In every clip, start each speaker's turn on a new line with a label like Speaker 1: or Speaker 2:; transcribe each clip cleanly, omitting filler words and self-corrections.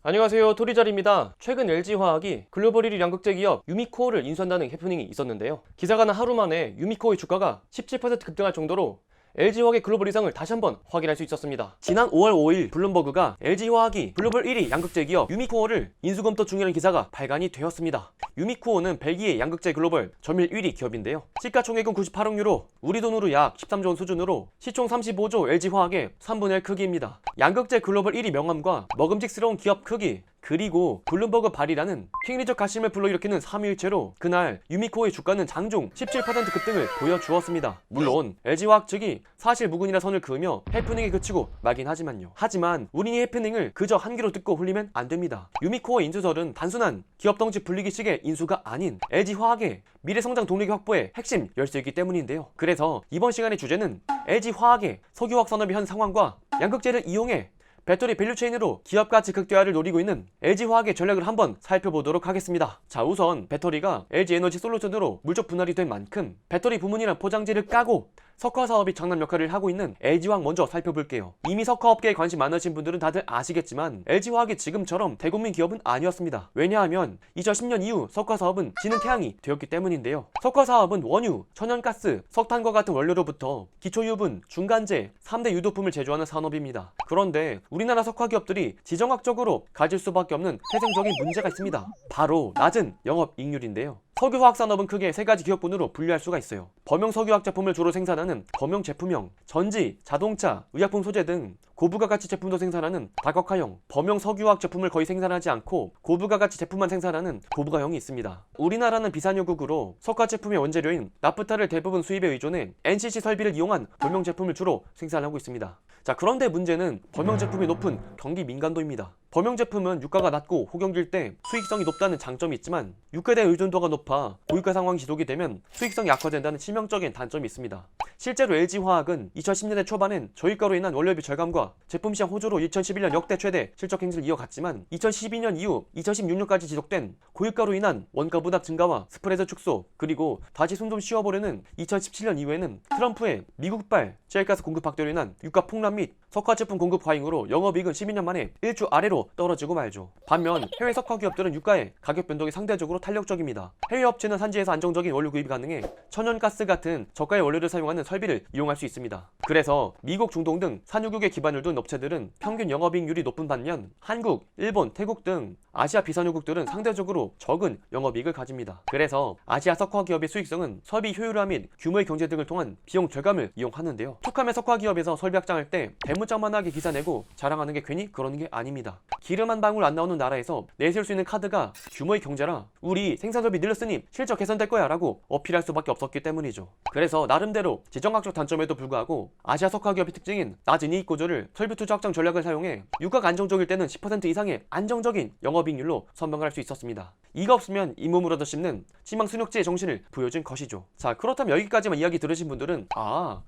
Speaker 1: 안녕하세요, 토리잘입니다. 최근 LG화학이 글로벌 1위 양극재 기업 유미코어를 인수한다는 해프닝이 있었는데요. 기사가 난 하루 만에 유미코어의 주가가 17% 급등할 정도로 LG화학의 글로벌 이상을 다시 한번 확인할 수 있었습니다. 지난 5월 5일 블룸버그가 LG화학이 글로벌 1위 양극재 기업 유미코어를 인수 검토 중이라는 기사가 발간이 되었습니다. 유미코어는 벨기에 양극재 글로벌 점유율 1위 기업인데요. 시가총액은 98억 유로, 우리 돈으로 약 13조 원 수준으로 시총 35조 LG화학의 3분의 1 크기입니다. 양극재 글로벌 1위 명함과 먹음직스러운 기업 크기, 그리고 블룸버그 발이라는 킹리적 가심을 불러일으키는 3위일체로 그날 유미코어의 주가는 장중 17% 급등을 보여주었습니다. 물론 LG화학 측이 사실 무근이라 선을 그으며 해프닝에 그치고 말긴 하지만요. 하지만 우린 이 해프닝을 그저 한 귀로 듣고 흘리면 안 됩니다. 유미코어 인수설은 단순한 기업 덩치 불리기식의 인수가 아닌 LG화학의 미래성장 동력의 확보의 핵심 열쇠이기 때문인데요. 그래서 이번 시간의 주제는 LG화학의 석유화학 산업의 현 상황과 양극재를 이용해 배터리 밸류체인으로 기업 가치 극대화를 노리고 있는 LG화학의 전략을 한번 살펴보도록 하겠습니다. 자, 우선 배터리가 LG에너지 솔루션으로 물적 분할이 된 만큼 배터리 부문이란 포장지를 까고 석화 사업이 장남 역할을 하고 있는 LG화학 먼저 살펴볼게요. 이미 석화업계에 관심 많으신 분들은 다들 아시겠지만 LG화학이 지금처럼 대국민 기업은 아니었습니다. 왜냐하면 2010년 이후 석화 사업은 지는 태양이 되었기 때문인데요. 석화 사업은 원유, 천연가스, 석탄과 같은 원료로부터 기초유분, 중간재, 3대 유도품을 제조하는 산업입니다. 그런데 우리나라 석화 기업들이 지정학적으로 가질 수밖에 없는 태생적인 문제가 있습니다. 바로 낮은 영업이익률인데요. 석유화학 산업은 크게 세 가지 기업군으로 분류할 수가 있어요. 범용 석유화학 제품을 주로 생산하는 범용 제품형, 전지, 자동차, 의약품 소재 등 고부가가치 제품도 생산하는 다각화형, 범용 석유화학 제품을 거의 생산하지 않고 고부가가치 제품만 생산하는 고부가형이 있습니다. 우리나라는 비산유국으로 석화 제품의 원재료인 나프타를 대부분 수입에 의존해 NCC 설비를 이용한 범용 제품을 주로 생산하고 있습니다. 자, 그런데 문제는 범용 제품이 높은 경기 민감도입니다. 범용 제품은 유가가 낮고 호경길 때 수익성이 높다는 장점이 있지만 유가에 대한 의존도가 높아 고유가 상황이 지속이 되면 수익성이 악화된다는 치명적인 단점이 있습니다. 실제로 LG화학은 2010년대 초반엔 저유가로 인한 원료비 절감과 제품 시장 호조로 2011년 역대 최대 실적 행진을 이어갔지만 2012년 이후 2016년까지 지속된 고유가로 인한 원가 부담 증가와 스프레드 축소, 그리고 다시 숨 좀 쉬어보려는 2017년 이후에는 트럼프의 미국발 셰일가스 공급 확대로 인한 유가 폭락 및 석화 제품 공급 과잉으로 영업이익은 12년 만에 1주 아래로 떨어지고 말죠. 반면 해외 석화 기업들은 유가의 가격 변동이 상대적으로 탄력적입니다. 해외 업체는 산지에서 안정적인 원료 구입이 가능해 천연가스 같은 저가의 원료를 사용하는 설비를 이용할 수 있습니다. 그래서 미국, 중동 등 산유국에 기반을 둔 업체들은 평균 영업이익률이 높은 반면 한국, 일본, 태국 등 아시아 비산유국들은 상대적으로 적은 영업이익을 가집니다. 그래서 아시아 석화 기업의 수익성은 설비 효율화 및 규모의 경제 등을 통한 비용 절감을 이용하는데요. 툭하면 석화 기업에서 설비 확장할 때 대문짝만하게 기사 내고 자랑하는 게 괜히 그러는 게 아닙니다. 기름 한 방울 안 나오는 나라에서 내세울 수 있는 카드가 규모의 경제라 우리 생산설비 늘렸으니 실적 개선될 거야 라고 어필할 수밖에 없었기 때문이죠. 그래서 나름대로 지정학적 단점에도 불구하고 아시아 석화 기업의 특징인 낮은 이익 구조를 설비 투자 확장 전략을 사용해 유가가 안정적일 때는 10% 이상의 안정적인 영업이익률로 선방을 할 수 있었습니다. 이가 없으면 잇몸을 얻어 씹는 치망 순혁지의 정신을 보여준 것이죠. 자, 그렇다면 여기까지만 이야기 들으신 분들은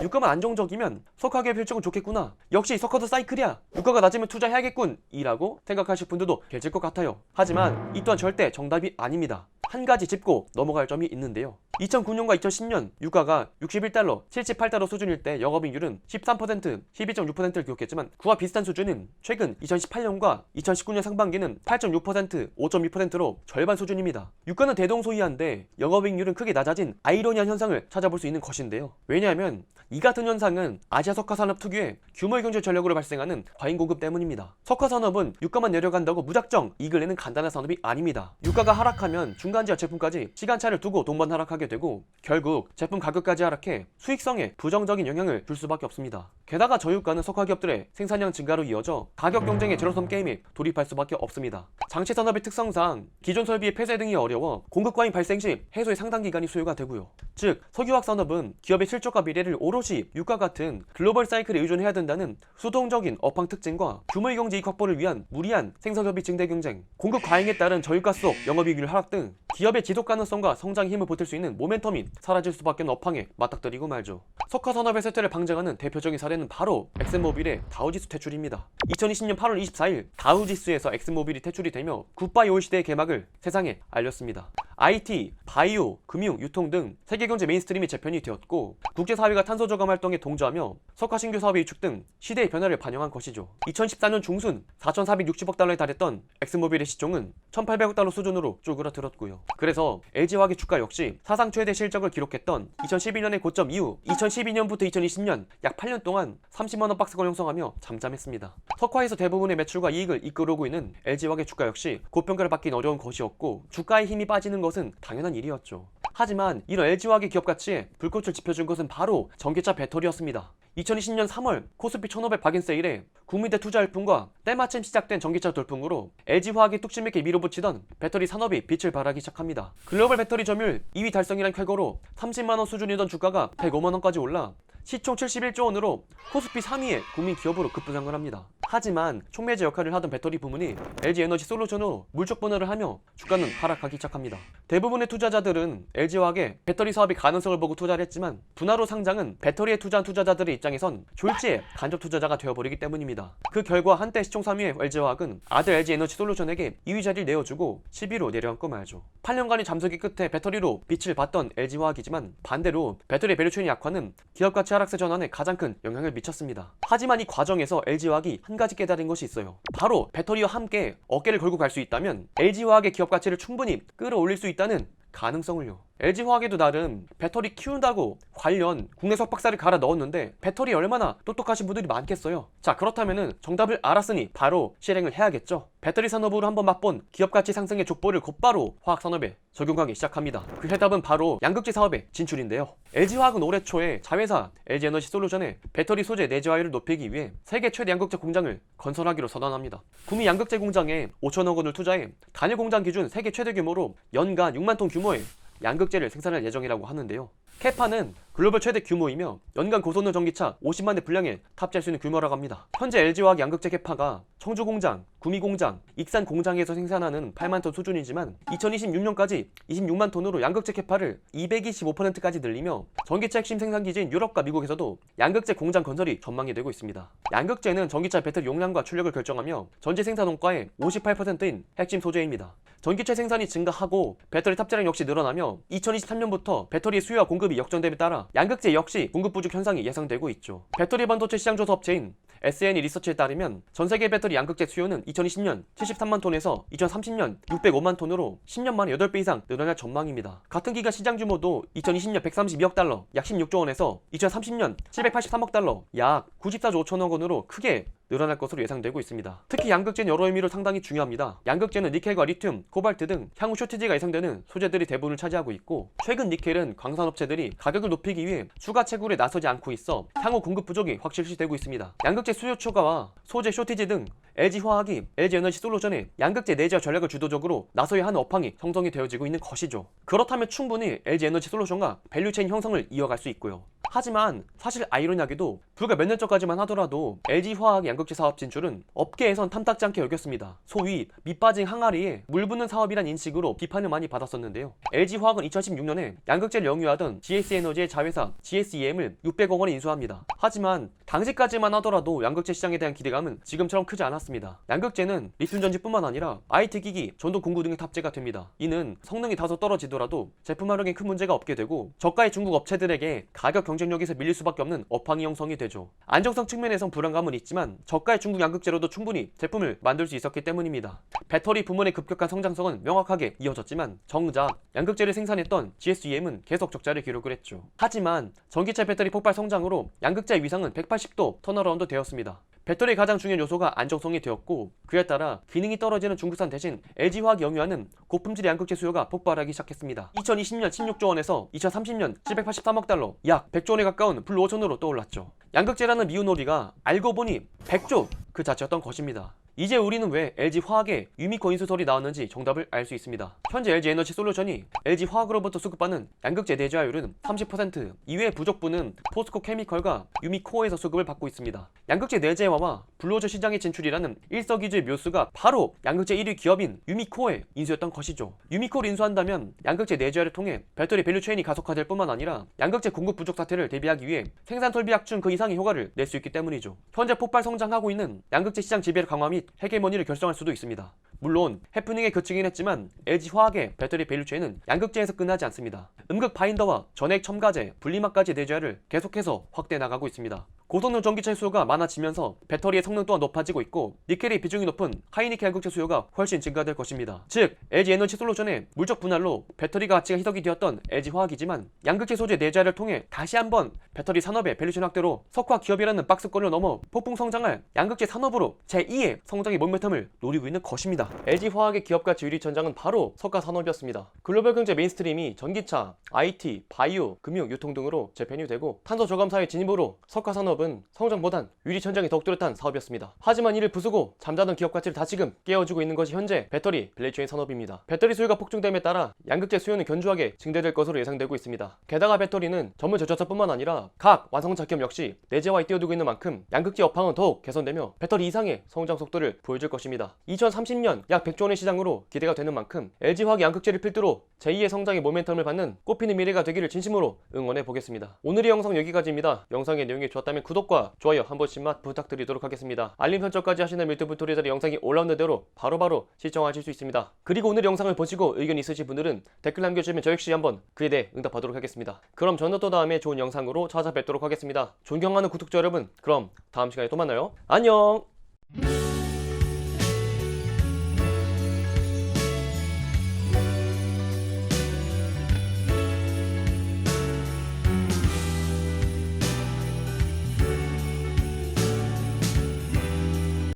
Speaker 1: 유가만 안정적이면 석화 기업의 실적은 좋겠구나, 역시 석화도 사이클이야, 유가가 낮으면 투자해야겠군 이라고 생각하실 분들도 계실 것 같아요. 하지만 이 또한 절대 정답이 아닙니다. 한 가지 짚고 넘어갈 점이 있는데요. 2009년과 2010년 유가가 61달러, 78달러 수준일 때 영업이익률은 13%, 12.6%를 기록했지만 그와 비슷한 수준은 최근 2018년과 2019년 상반기는 8.6%, 5.2%로 절반 수준입니다. 유가는 대동소이한데 영업이익률은 크게 낮아진 아이러니한 현상을 찾아볼 수 있는 것인데요. 왜냐하면 이 같은 현상은 아시아 석화산업 특유의 규모의 경제 전략으로 발생하는 과잉 공급 때문입니다. 석화산업은 유가만 내려간다고 무작정 이익을 내는 간단한 산업이 아닙니다. 유가가 하락하면 중간지와 제품까지 시간차를 두고 동반 하락하게 되고 결국 제품 가격까지 하락해 수익성에 부정적인 영향을 줄 수밖에 없습니다. 게다가 저유가는 석화 기업들의 생산량 증가로 이어져 가격 경쟁의 제로섬 게임에 돌입할 수밖에 없습니다. 장치 산업의 특성상 기존 설비의 폐쇄 등이 어려워 공급 과잉 발생 시 해소에 상당 기간이 소요가 되고요. 즉 석유화학 산업은 기업의 실적과 미래를 오롯이 유가 같은 글로벌 사이클에 의존해야 된다는 수동적인 업황 특징과 규모의 경제 이익 확보를 위한 무리한 생산설비 증대 경쟁, 공급 과잉에 따른 저유가 속 영업이익률 하락 등 기업의 지속 가능성과 성장의 힘을 보탤 수 있는 모멘텀이 사라질 수밖에 없는 업황에 맞닥뜨리고 말죠. 석화 산업의 쇠퇴를 방증하는 대표적인 사례는 바로 엑슨모빌의 다우지수 퇴출입니다. 2020년 8월 24일 다우지수에서 엑슨모빌이 퇴출이 되며 굿바이 올 시대의 개막을 세상에 알렸습니다. IT, 바이오, 금융, 유통 등 세계경제 메인스트림이 재편이 되었고 국제사회가 탄소저감 활동에 동조하며 석화신규 사업의 위축 등 시대의 변화를 반영한 것이죠. 2014년 중순 4,460억 달러에 달했던 엑스모빌의 시총은 1,800억 달러 수준으로 쪼그라들었고요. 그래서 LG화학의 주가 역시 사상 최대 실적을 기록했던 2012년의 고점 이후 2012년부터 2020년 약 8년 동안 30만원 박스권 형성하며 잠잠했습니다. 석화에서 대부분의 매출과 이익을 이끌어오고 있는 LG화학의 주가 역시 고평가를 받긴 어려운 것이었고 주가의 힘이 빠지는 것은 당연한 일이었죠. 하지만 이런 LG화학의 기업 가치에 불꽃을 지펴준 것은 바로 전기차 배터리였습니다. 2020년 3월 코스피 1500 박인세일에 국민대 투자 열풍과 때마침 시작된 전기차 돌풍으로 LG화학이 뚝심 있게 밀어붙이던 배터리 산업이 빛을 발하기 시작합니다. 글로벌 배터리 점유율 2위 달성이란 쾌거로 30만원 수준이던 주가가 105만원까지 올라 시총 71조 원으로 코스피 3위의 국민 기업으로 급부상을 합니다. 하지만 촉매제 역할을 하던 배터리 부문이 LG에너지솔루션으로 물적 분할을 하며 주가는 하락하기 시작합니다. 대부분의 투자자들은 LG화학의 배터리 사업의 가능성을 보고 투자를 했지만 분할 후 상장은 배터리에 투자한 투자자들의 입장에선 졸지에 간접 투자자가 되어버리기 때문입니다. 그 결과 한때 시총 3위의 LG화학은 아들 LG에너지솔루션에게 2위 자리를 내어주고 10위로 내려앉고 말죠. 8년간의 잠수기 끝에 배터리로 빛을 봤던 LG화학이지만 반대로 배터리 밸류체인의 약화는 기업 가치 하락세 전환에 가장 큰 영향을 미쳤습니다. 하지만 이 과정에서 LG화학이 한 가지 깨달은 것이 있어요. 바로 배터리와 함께 어깨를 걸고 갈 수 있다면 LG화학의 기업 가치를 충분히 끌어올릴 수 있다는 가능성을요. LG화학에도 나름 배터리 키운다고 관련 국내 석박사를 갈아 넣었는데 배터리 얼마나 똑똑하신 분들이 많겠어요. 자, 그렇다면은 정답을 알았으니 바로 실행을 해야겠죠. 배터리 산업으로 한번 맛본 기업 가치 상승의 족보를 곧바로 화학 산업에 적용하기 시작합니다. 그 해답은 바로 양극재 사업의 진출인데요. LG화학은 올해 초에 자회사 LG에너지솔루션의 배터리 소재 내재화율을 높이기 위해 세계 최대 양극재 공장을 건설하기로 선언합니다. 구미 양극재 공장에 5천억 원을 투자해 단일 공장 기준 세계 최대 규모로 연간 6만 톤 규모의 양극재를 생산할 예정이라고 하는데요. 캐파는 글로벌 최대 규모이며 연간 고성능 전기차 50만 대 분량에 탑재할 수 있는 규모라고 합니다. 현재 LG화학 양극재 캐파가 청주 공장, 구미 공장, 익산 공장에서 생산하는 8만 톤 수준이지만 2026년까지 26만 톤으로 양극재 캐파를 225%까지 늘리며 전기차 핵심 생산 기지인 유럽과 미국에서도 양극재 공장 건설이 전망이 되고 있습니다. 양극재는 전기차 배터리 용량과 출력을 결정하며 전체 생산 원가의 58%인 핵심 소재입니다. 전기차 생산이 증가하고 배터리 탑재량 역시 늘어나며 2023년부터 배터리 수요와 공급이 역전됨에 따라 양극재 역시 공급 부족 현상이 예상되고 있죠. 배터리 반도체 시장 조사 업체인 SNE 리서치에 따르면 전 세계 배터리 양극재 수요는 2020년 73만 톤에서 2030년 605만 톤으로 10년 만에 8배 이상 늘어날 전망입니다. 같은 기간 시장 규모도 2020년 132억 달러, 약 16조 원에서 2030년 783억 달러, 약 94조 5천억 원으로 크게 늘어날 것으로 예상되고 있습니다. 특히 양극재는 여러 의미로 상당히 중요합니다. 양극재는 니켈과 리튬, 코발트 등 향후 쇼티지가 예상되는 소재들이 대부분을 차지하고 있고 최근 니켈은 광산업체들이 가격을 높이기 위해 추가 채굴에 나서지 않고 있어 향후 공급 부족이 확실시되고 있습니다. 양극재 수요 초과와 소재 쇼티지 등 LG화학이 LG에너지솔루션의 양극재 내재화 전략을 주도적으로 나서야 하는 업황이 형성이 되어지고 있는 것이죠. 그렇다면 충분히 LG에너지솔루션과 밸류체인 형성을 이어갈 수 있고요. 하지만 사실 아이러니하게도 불과 몇 년 전까지만 하더라도 LG화학 양극재 사업 진출은 업계에선 탐탁지 않게 여겼습니다. 소위 밑빠진 항아리에 물 붓는 사업이란 인식으로 비판을 많이 받았었는데요. LG화학은 2016년에 양극재를 영유하던 GS에너지의 자회사 GSEM을 600억 원에 인수합니다. 하지만 당시까지만 하더라도 양극재 시장에 대한 기대감은 지금처럼 크지 않았습니다. 양극재는 리튬 전지뿐만 아니라 IT 기기, 전동 공구 등에 탑재가 됩니다. 이는 성능이 다소 떨어지더라도 제품 활용에 큰 문제가 없게 되고 저가의 중국 업체들에게 가격 경쟁력에서 밀릴 수밖에 없는 업황이 형성이 되죠. 안정성 측면에선 불안감은 있지만 저가의 중국 양극재로도 충분히 제품을 만들 수 있었기 때문입니다. 배터리 부문의 급격한 성장성은 명확하게 이어졌지만 정작 양극재를 생산했던 GSEM은 계속 적자를 기록을 했죠. 하지만 전기차 배터리 폭발 성장으로 양극재의 위상은 180도 턴어라운드 되었습니다. 배터리의 가장 중요한 요소가 안정성이 되었고 그에 따라 기능이 떨어지는 중국산 대신 LG화학이 영유하는 고품질 양극재 수요가 폭발하기 시작했습니다. 2020년 16조 원에서 2030년 783억 달러, 약 100조 원에 가까운 불로천으로 떠올랐죠. 양극재라는 미운 오리가 알고 보니 100조 그 자체였던 것입니다. 이제 우리는 왜 LG화학의 유미코 인수설이 나왔는지 정답을 알 수 있습니다. 현재 LG에너지솔루션이 LG화학으로부터 수급하는 양극재 내재화율은 30%, 이외의 부족분은 포스코케미컬과 유미코어에서 수급을 받고 있습니다. 양극재 내재화와 블로저 시장의 진출이라는 일석이조의 묘수가 바로 양극재 1위 기업인 유미코어의 인수였던 것이죠. 유미코어를 인수한다면 양극재 내재화를 통해 배터리 밸류체인이 가속화될 뿐만 아니라 양극재 공급 부족 사태를 대비하기 위해 생산 설비 약중 그 이상의 효과를 낼 수 있기 때문이죠. 현재 폭발 성장하고 있는 양극재 시장 지배를 강화 및 헤게모니를 결성할 수도 있습니다. 물론 해프닝에 그치긴 했지만 LG화학의 배터리 밸류체인은 양극재에서 끝나지 않습니다. 음극 바인더와 전해액 첨가제, 분리막까지 내재화를 계속해서 확대해 나가고 있습니다. 고성능 전기체 수요가 많아지면서 배터리의 성능 또한 높아지고 있고 니켈의 비중이 높은 하이니켈 양극재 수요가 훨씬 증가될 것입니다. 즉 LG 에너지 솔루션의 물적 분할로 배터리 가치가 희석이 되었던 LG화학이지만 양극재 소재 내재화를 통해 다시 한번 배터리 산업의 밸류체인 확대로 석화 기업이라는 박스권을 넘어 폭풍 성장할 양극재 산업으로 제2의 성장의 모멘텀을 노리고 있는 것입니다. LG화학의 기업가치 1위 천장은 바로 석화 산업이었습니다. 글로벌 경제 메인스트림이 전기차, IT, 바이오, 금융, 유통 등으로 재편유되고 탄소 저감사의 진입으로 석화 산업은 성장보단 유리 천장이 더욱 뚜렷한 사업이었습니다. 하지만 이를 부수고 잠자던 기업 가치를 다시금 깨워주고 있는 것이 현재 배터리 밸류체인 산업입니다. 배터리 수요가 폭증됨에 따라 양극재 수요는 견조하게 증대될 것으로 예상되고 있습니다. 게다가 배터리는 전문 제조사뿐만 아니라 각 완성차 기업 역시 내재화에 뛰어들고 있는 만큼 양극재 업황은 더욱 개선되며 배터리 이상의 성장 속도를 보여줄 것입니다. 2030년 약 100조 원의 시장으로 기대가 되는 만큼 LG화학이 양극재를 필두로 제2의 성장의 모멘텀을 받는 꽃피는 미래가 되기를 진심으로 응원해 보겠습니다. 오늘의 영상 여기까지입니다. 영상의 내용이 좋았다면 구독과 좋아요 한 번씩만 부탁드리도록 하겠습니다. 알림 설정까지 하시는 유튜브 튜토리얼 영상이 올라오는 대로 바로바로 시청하실 수 있습니다. 그리고 오늘 영상을 보시고 의견 있으신 분들은 댓글 남겨주시면 저 역시 한번 그에 대해 응답하도록 하겠습니다. 그럼 저는 또 다음에 좋은 영상으로 찾아뵙도록 하겠습니다. 존경하는 구독자 여러분, 그럼 다음 시간에 또 만나요. 안녕.